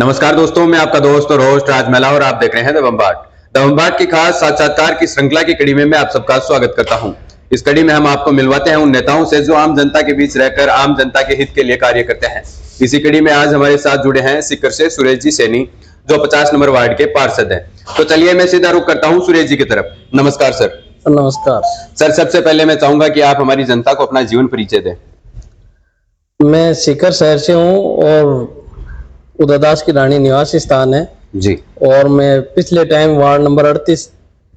नमस्कार दोस्तों, मैं आपका दोस्त और होस्ट राजमला और आप देख रहे हैं द बम्बार्ड की खास साक्षात्कार की श्रृंखला की कड़ी में मैं आप सबका स्वागत करता हूं। इस कड़ी में हम आपको मिलवाते हैं उन नेताओं से जो आम जनता के बीच रहकर आम जनता के हित के लिए कार्य करते हैं। इसी कड़ी में आज हमारे साथ जुड़े हैं सीकर से सुरेश जी सैनी, जो 50 नंबर वार्ड के पार्षद हैं। तो चलिए मैं सीधा रुख करता हूँ सुरेश जी की तरफ। नमस्कार सर। नमस्कार सर, सबसे पहले मैं चाहूंगा कि आप हमारी जनता को अपना जीवन परिचय दें। मैं सीकर शहर से हूँ और उदयदास की रानी निवास स्थान है जी। और मैं पिछले टाइम वार्ड नंबर 38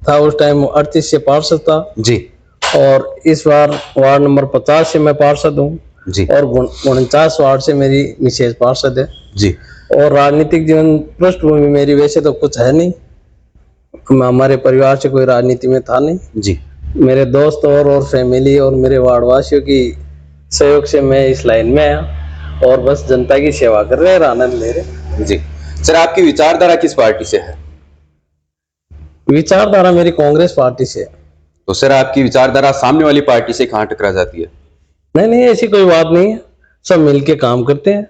था, उस टाइम 38 से पार्षद था जी। और इस बार वार्ड नंबर 50 से मैं पार्षद हूँ जी। और 49 वार्ड से मेरी मिसेज पार्षद है जी। और राजनीतिक जीवन पृष्ठभूमि मेरी वैसे तो कुछ है नहीं, हमारे परिवार से कोई राजनीति में था नहीं जी। मेरे दोस्त और फैमिली और मेरे वार्डवासियों की सहयोग से मैं इस लाइन में आया और बस जनता की सेवा कर रहे हैं, आनंद ले रहे। जी सर, आपकी विचारधारा किस पार्टी से है? विचारधारा मेरी कांग्रेस पार्टी से है। तो सर, आपकी विचारधारा सामने वाली पार्टी से कहाँ टकरा जाती है? नहीं, ऐसी कोई बात नहीं है, सब मिलके काम करते हैं,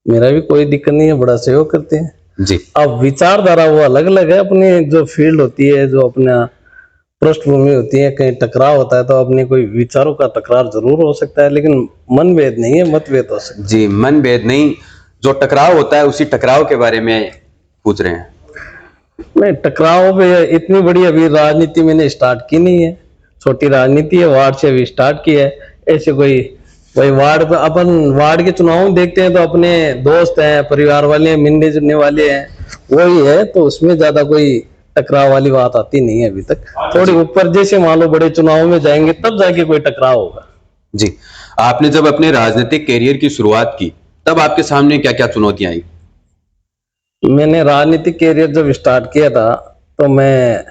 मेरा भी कोई दिक्कत नहीं है, बड़ा सहयोग करते हैं जी। अब विचारधारा वो अलग अलग है, अपनी जो फील्ड होती है, जो अपना पृष्ठभूमि होती है, कहीं टकराव होता है तो अपने कोई विचारों का टकराव जरूर हो सकता है, लेकिन मनभेद नहीं है, मतभेद हो सकता है। जी, मनभेद नहीं, जो टकराव होता है उसी टकराव के बारे में पूछ रहे हैं। नहीं, टकराव पे इतनी बड़ी अभी राजनीति मैंने स्टार्ट की नहीं है, छोटी राजनीति है, वार्ड से अभी स्टार्ट की है। ऐसे कोई वार्ड अपन वार्ड के चुनाव में देखते हैं तो अपने दोस्त हैं, परिवार वाले हैं, मिलने जुलने वाले हैं, वही है, तो उसमें ज्यादा कोई टकराव वाली बात आती नहीं है अभी तक। थोड़ी ऊपर जैसे मान लो बड़े चुनाव में जाएंगे तब जाके कोई टकराव होगा। जी, आपने जब अपने राजनीतिक कैरियर की शुरुआत की तब आपके सामने क्या क्या चुनौतियां आई? मैंने राजनीतिक कैरियर जब स्टार्ट किया था तो मैं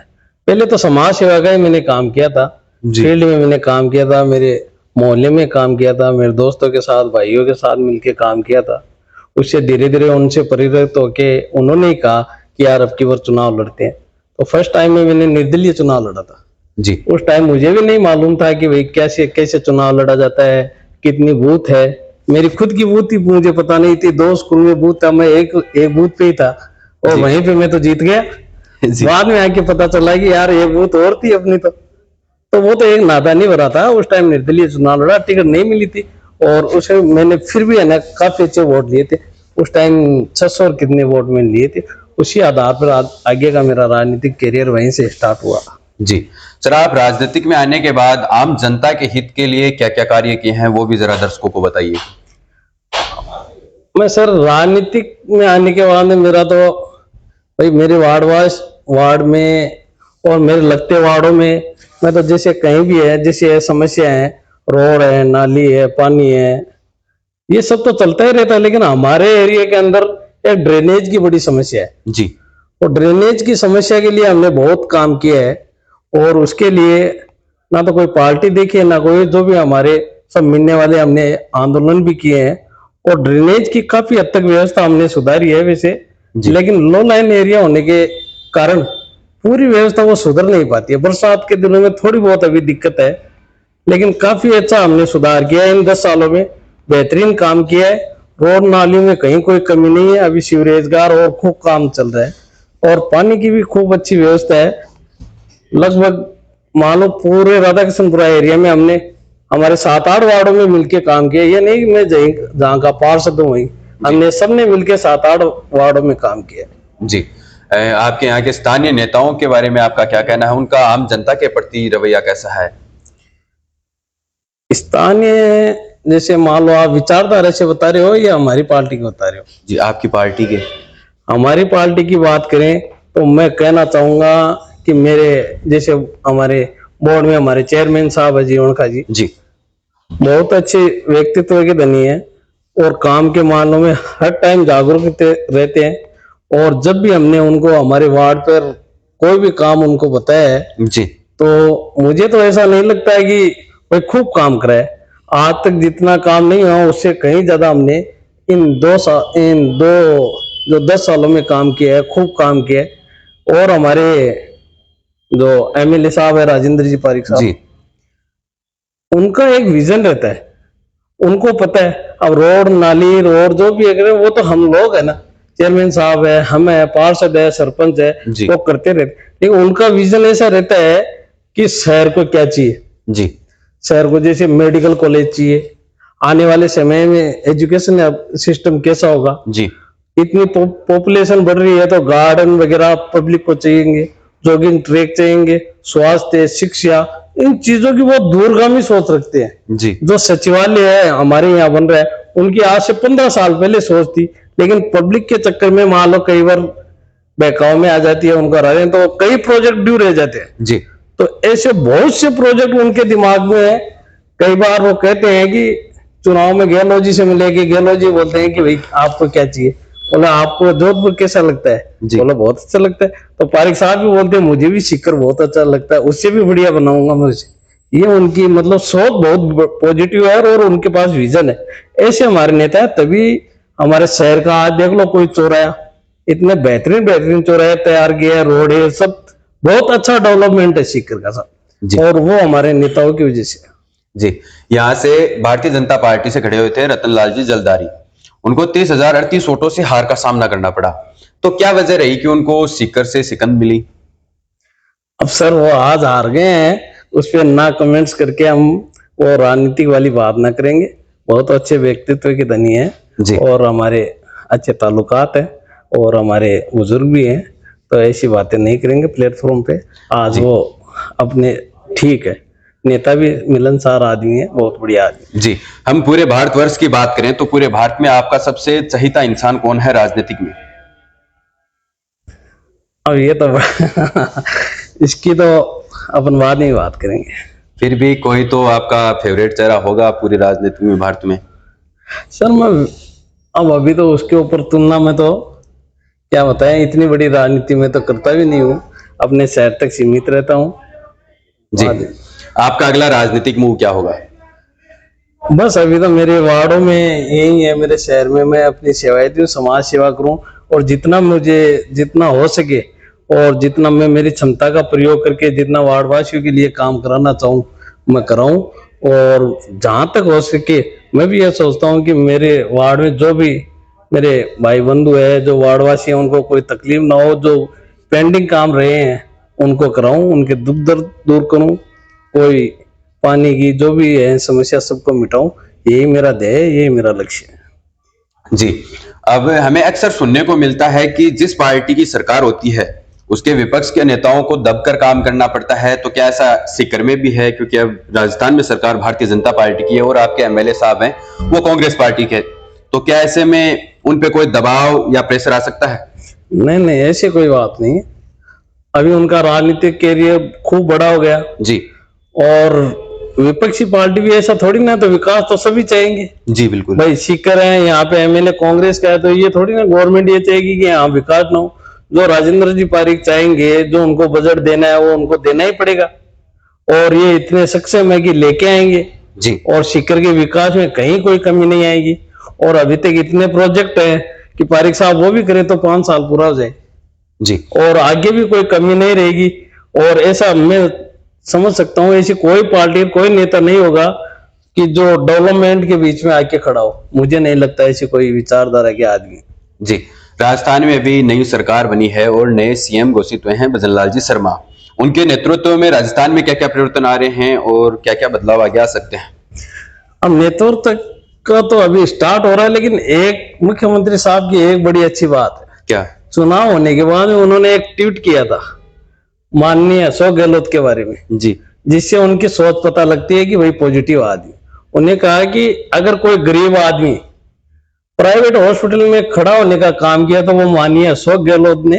पहले तो समाज सेवा का ही मैंने काम किया था, फील्ड में मैंने काम किया था, मेरे मोहल्ले में काम किया था, मेरे दोस्तों के साथ, भाइयों के साथ मिलके काम किया था। उससे धीरे धीरे उनसे प्रेरित होके उन्होंने ही कहा कि यार अब की बार चुनाव लड़ते हैं, तो फर्स्ट टाइम में मैंने निर्दलीय चुनाव लड़ा था जी। उस टाइम मुझे भी नहीं मालूम था कि भाई कैसे चुनाव लड़ा जाता है, कितनी बूथ है, मेरी खुद की बूथ ही मुझे पता नहीं थी, 2 स्कूल में बूथ था, मैं एक बूथ पे ही था और वहीं पे मैं तो जीत गया। बाद में आके पता चला कि यार ये बूथ और थी अपनी, तो वो तो एक नादानी भरा था। उस टाइम निर्दलीय चुनाव लड़ा, टिकट नहीं मिली थी और उसे मैंने फिर भी है ना काफी अच्छे वोट लिए थे, उस टाइम 600 और कितने वोट मैंने लिए थे। उसी आधार पर आगे का मेरा राजनीतिक करियर वहीं से स्टार्ट हुआ। जी सर, आप राजनीतिक में आने के बाद आम जनता के हित के लिए क्या क्या कार्य किए हैं वो भी जरा दर्शकों को बताइए। मैं सर राजनीतिक में आने के बाद मेरा तो भाई मेरे वार्ड में और मेरे लगते वार्डों में मैं तो जैसे कहीं भी है, जैसे समस्या है, रोड है, नाली है, पानी है, ये सब तो चलता ही रहता है, लेकिन हमारे एरिया के अंदर एक ड्रेनेज की बड़ी समस्या है जी। और ड्रेनेज की समस्या के लिए हमने बहुत काम किया है और उसके लिए ना तो कोई पार्टी देखी है ना कोई, जो भी हमारे सब मिलने वाले हमने आंदोलन भी किए हैं और ड्रेनेज की काफी हद तक व्यवस्था हमने सुधारी है वैसे, लेकिन लो लाइन एरिया होने के कारण पूरी व्यवस्था वो सुधर नहीं पाती है। बरसात के दिनों में थोड़ी बहुत अभी दिक्कत है, लेकिन काफी अच्छा हमने सुधार किया है, इन 10 सालों में बेहतरीन काम किया है। रोड नाली में कहीं कोई कमी नहीं है, अभी सीवरेजगार और खूब काम चल रहा है और पानी की भी खूब अच्छी व्यवस्था है। लगभग मान लो पूरे राधाकृष्णपुरा एरिया में हमने हमारे 7-8 वार्डों में मिलके काम किया, ये नहीं मैं जहाँ का पार्षद हूँ वहीं हमने सबने मिलके 7-8 वार्डों में काम किया। जी, आपके यहाँ के स्थानीय नेताओं के बारे में आपका क्या कहना है? उनका आम जनता के प्रति रवैया कैसा है? स्थानीय जैसे मान लो आप विचारधारा से बता रहे हो या हमारी पार्टी की बता रहे हो? जी, आपकी पार्टी के। हमारी पार्टी की बात करें तो मैं कहना चाहूंगा कि मेरे जैसे हमारे बोर्ड में हमारे चेयरमैन साहब है जीवन खा जी, बहुत अच्छे व्यक्तित्व के धनी है और काम के मामलों में हर टाइम जागरूक रहते हैं और जब भी हमने उनको हमारे वार्ड पर कोई भी काम उनको बताया है जी, तो मुझे तो ऐसा नहीं लगता है कि कोई खूब काम करे। आज तक जितना काम नहीं हुआ उससे कहीं ज्यादा हमने इन दो जो 10 सालों में काम किया है, खूब काम किया है। और हमारे जो एमएलए साहब है राजेंद्र जी पारिक साहब, उनका एक विजन रहता है, उनको पता है अब रोड नाली रोड जो भी है वो तो हम लोग है ना, चेयरमैन साहब है, हम है, पार्षद है, सरपंच है, जी। वो करते रहते, लेकिन उनका विजन ऐसा रहता है कि शहर को क्या चाहिए। जी। शहर को जैसे मेडिकल कॉलेज चाहिए, आने वाले समय में एजुकेशन सिस्टम कैसा होगा, जी। इतनी पॉपुलेशन बढ़ रही है तो गार्डन वगैरह पब्लिक को चाहिए, जॉगिंग ट्रैक चाहिए, स्वास्थ्य, शिक्षा, इन चीजों की बहुत दूरगामी सोच रखते हैं। जी। जो सचिवालय है हमारे यहाँ बन रहा है, उनकी आज से 15 साल पहले सोच थी, लेकिन पब्लिक के चक्कर में मान लो कई बार बहकाव में आ जाती है, उनका राय तो कई प्रोजेक्ट ड्यू रह जाते हैं। जी। तो ऐसे बहुत से प्रोजेक्ट उनके दिमाग में है। कई बार वो कहते हैं कि चुनाव में गहलोत जी से मिलेगी, गहलोत जी बोलते हैं कि भाई आपको क्या चाहिए, बोला आपको जोधपुर कैसा लगता है, जी। बोला बहुत अच्छा लगता है। तो पारिक साहब भी बोलते हैं मुझे भी सीकर बहुत अच्छा लगता है, उससे भी बढ़िया बनाऊंगा मैं उसे। ये उनकी मतलब सोच बहुत पॉजिटिव है और उनके पास विजन है। ऐसे हमारे नेता है, तभी हमारे शहर का आज देख लो कोई चौराया, इतने बेहतरीन बेहतरीन चौराहे तैयार किए, रोड है, सब बहुत अच्छा डेवलपमेंट है सीकर का जी। सब, और वो हमारे नेताओं की वजह से। जी। यहाँ से भारतीय जनता पार्टी से खड़े हुए थे रतनलाल जी जलदारी, उनको 30,038 वोटों से हार का सामना करना पड़ा। तो क्या वजह रही कि उनको सीकर से सिकंद मिली? अब सर वो आज हार गए हैं, उस पर ना कमेंट्स करके हम वो राजनीतिक वाली बात ना करेंगे। बहुत अच्छे व्यक्तित्व के धनी है जी। और हमारे अच्छे ताल्लुकात है और हमारे बुजुर्ग भी हैं, तो ऐसी बातें नहीं करेंगे प्लेटफॉर्म पे। आज जी। वो अपने ठीक है, नेता भी मिलनसार आदमी है, बहुत बढ़िया आदमी। जी। हम पूरे भारतवर्ष की बात करें तो पूरे भारत में आपका सबसे चहीता इंसान कौन है राजनीतिक में? अब ये तो इसकी तो अपन बाद में बात करेंगे। फिर भी कोई तो आपका फेवरेट चेहरा होगा पूरी राजनीति में भारत में? सर मैं अब अभी तो उसके ऊपर तुलना में तो क्या बताएं, इतनी बड़ी राजनीति में तो करता भी नहीं हूँ, अपने शहर तक सीमित रहता हूँ। जी। आपका अगला राजनीतिक मूव क्या होगा? बस अभी तो मेरे वार्डों में यही है, मेरे शहर में मैं अपनी सेवाएं दूं, समाज सेवा करूं और जितना मुझे जितना हो सके और जितना मैं मेरी क्षमता का प्रयोग करके जितना वार्ड वासियों के लिए काम कराना चाहूँ मैं कराऊं। और जहां तक हो सके मैं भी यह सोचता हूं कि मेरे वार्ड में जो भी मेरे भाई बंधु है, जो वार्ड वासी हैं, उनको कोई तकलीफ ना हो, जो पेंडिंग काम रहे हैं उनको कराऊं, उनके दुख दर्द दूर करूं, कोई पानी की जो भी है समस्या सबको मिटाऊं। यही मेरा ध्येय है, यही मेरा लक्ष्य है। जी। अब हमें अक्सर सुनने को मिलता है कि जिस पार्टी की सरकार होती है उसके विपक्ष के नेताओं को दबकर काम करना पड़ता है, तो क्या ऐसा सीकर में भी है? क्योंकि अब राजस्थान में सरकार भारतीय जनता पार्टी की है और आपके एमएलए साहब हैं वो कांग्रेस पार्टी के, तो क्या ऐसे में उन पे कोई दबाव या प्रेशर आ सकता है? नहीं नहीं, ऐसी कोई बात नहीं है। अभी उनका राजनीतिक कैरियर खूब बड़ा हो गया जी। और विपक्षी पार्टी भी ऐसा थोड़ी ना, तो विकास तो सभी चाहेंगे। जी बिल्कुल। भाई सीकर है, यहाँ पे एमएलए कांग्रेस का है, तो ये थोड़ी ना गवर्नमेंट ये चाहेगी कि यहाँ विकास ना हो। जो राजेंद्र जी पारिक चाहेंगे, जो उनको बजट देना है वो उनको देना ही पड़ेगा, और ये इतने सक्षम है कि लेके आएंगे जी। और सीकर के विकास में कहीं कोई कमी नहीं आएगी। और अभी तक इतने प्रोजेक्ट है कि पारिक साहब वो भी करे तो 5 साल पूरा हो जाए जी। और आगे भी कोई कमी नहीं रहेगी। और ऐसा मैं समझ सकता हूँ, ऐसी कोई पार्टी कोई नेता नहीं होगा कि जो डेवलपमेंट के बीच में आके खड़ा हो। मुझे नहीं लगता ऐसी कोई विचारधारा के आदमी। जी। राजस्थान में अभी नई सरकार बनी है और नए सीएम घोषित हुए हैं भजनलाल जी शर्मा। उनके नेतृत्व में राजस्थान में क्या क्या परिवर्तन आ रहे हैं और क्या क्या बदलाव आगे आ सकते हैं? अब नेतृत्व का तो अभी स्टार्ट हो रहा है, लेकिन एक मुख्यमंत्री साहब की एक बड़ी अच्छी बात है, क्या? चुनाव होने के बाद उन्होंने एक ट्वीट किया था माननीय अशोक गहलोत के बारे में, जी। जिससे उनकी सोच पता लगती है कि भाई पॉजिटिव आदमी। उन्हें कहा कि अगर कोई गरीब आदमी प्राइवेट हॉस्पिटल में खड़ा होने का काम किया तो वो माननीय अशोक गहलोत ने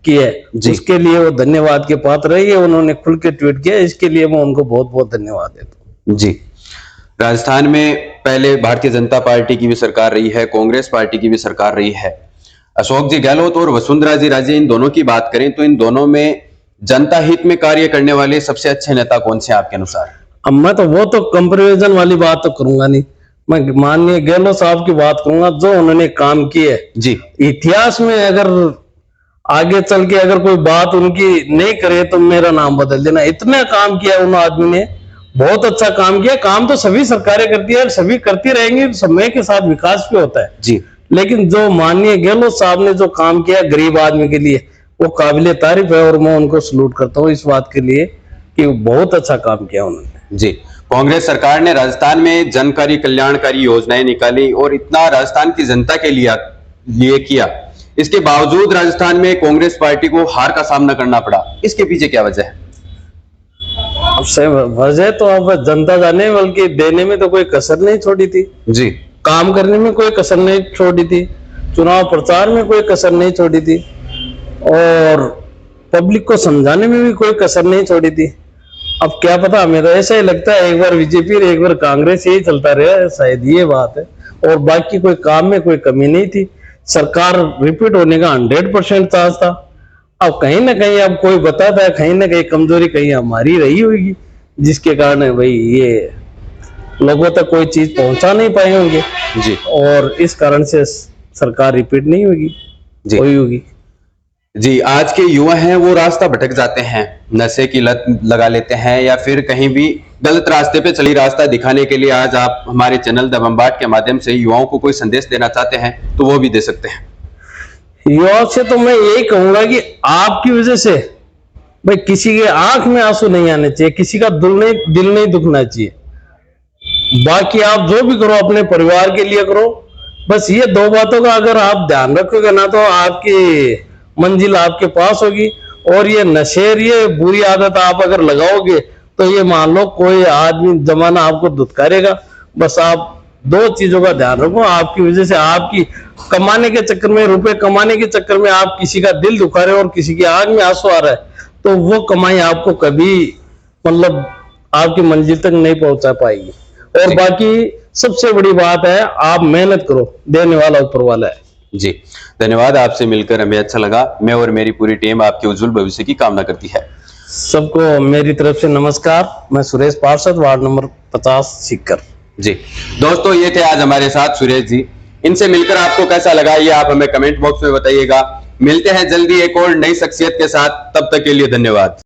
किया है, उसके लिए वो धन्यवाद के पात्र है। ये उन्होंने खुल के ट्वीट किया, इसके लिए मैं उनको बहुत बहुत धन्यवाद देता हूँ। जी। राजस्थान में पहले भारतीय जनता पार्टी की भी सरकार रही है, कांग्रेस पार्टी की भी सरकार रही है। अशोक जी गहलोत और वसुंधरा जी राजे, इन दोनों की बात करें तो इन दोनों में जनता हित में कार्य करने वाले सबसे अच्छे नेता कौन से आपके अनुसार? अब मैं तो वो तो कंपैरिजन वाली बात तो करूंगा नहीं, मैं माननीय गहलोत साहब की बात करूंगा जो उन्होंने काम किए है। जी। इतिहास में अगर आगे चल के अगर कोई बात उनकी नहीं करे तो मेरा नाम बदल देना। इतना काम किया उन आदमी ने, बहुत अच्छा काम किया। काम तो सभी सरकारें करती है और सभी करती रहेंगी, समय के साथ विकास भी होता है। जी। लेकिन जो माननीय गहलोत साहब ने जो काम किया गरीब आदमी के लिए वो काबिले तारीफ है, और मैं उनको सलूट करता हूँ इस बात के लिए कि बहुत अच्छा काम किया उन्होंने। जी, कांग्रेस सरकार ने राजस्थान में जनकारी कल्याणकारी योजनाएं निकाली और इतना राजस्थान की जनता के लिए ये किया, इसके बावजूद राजस्थान में कांग्रेस पार्टी को हार का सामना करना पड़ा। इसके पीछे क्या वजह है? अब वजह तो अब जनता जाने, बल्कि देने में तो कोई कसर नहीं छोड़ी थी जी, काम करने में कोई कसर नहीं छोड़ी थी, चुनाव प्रचार में कोई कसर नहीं छोड़ी थी, और पब्लिक को समझाने में भी कोई कसर नहीं छोड़ी थी। अब क्या पता, हमें तो ऐसा ही लगता है एक बार बीजेपी एक बार कांग्रेस, यही चलता रहा, शायद ये बात है। और बाकी कोई काम में कोई कमी नहीं थी, सरकार रिपीट होने का 100% चांस था। अब कहीं ना कहीं अब कोई बताता है, कहीं ना कहीं कमजोरी कहीं हमारी रही होगी, जिसके कारण भाई ये लोगों तक कोई चीज पहुंचा नहीं पाए होंगे जी, और इस कारण से सरकार रिपीट नहीं होगी, जी, होगी। जी। आज के युवा हैं वो रास्ता भटक जाते हैं, नशे की लत लगा लेते हैं या फिर कहीं भी गलत रास्ते पे चली रास्ता दिखाने के लिए आज आप हमारे चैनल द बम्बार्ड के माध्यम से युवाओं को कोई संदेश देना चाहते हैं तो वो भी दे सकते हैं। युवाओं से तो मैं यही कहूंगा कि आपकी वजह से भाई किसी के आंख में आंसू नहीं आने चाहिए, किसी का दिल नहीं दुखना चाहिए। बाकी आप जो भी करो अपने परिवार के लिए करो, बस ये दो बातों का अगर आप ध्यान रखोगे ना तो आपकी मंजिल आपके पास होगी। और ये नशेर, ये बुरी आदत आप अगर लगाओगे तो ये मान लो कोई आदमी जमाना आपको धुतकारेगा। बस आप दो चीजों का ध्यान रखो, आपकी वजह से, आपकी कमाने के चक्कर में, रुपए कमाने के चक्कर में आप किसी का दिल दुखा रहे हो और किसी की आंख में आंसू आ रहा है, तो वो कमाई आपको कभी मतलब आपकी मंजिल तक नहीं पहुंचा पाएगी। और बाकी सबसे बड़ी बात है, आप मेहनत करो, देने वाला ऊपर वाला है। जी, धन्यवाद। आपसे मिलकर हमें अच्छा लगा। मैं और मेरी पूरी टीम आपके उज्जवल भविष्य की कामना करती है। सबको मेरी तरफ से नमस्कार। मैं सुरेश पार्षद, वार्ड नंबर 50 सीकर। जी दोस्तों, ये थे आज हमारे साथ सुरेश जी। इनसे मिलकर आपको कैसा लगा ये आप हमें कमेंट बॉक्स में बताइएगा। मिलते हैं जल्दी एक और नई शख्सियत के साथ, तब तक के लिए धन्यवाद।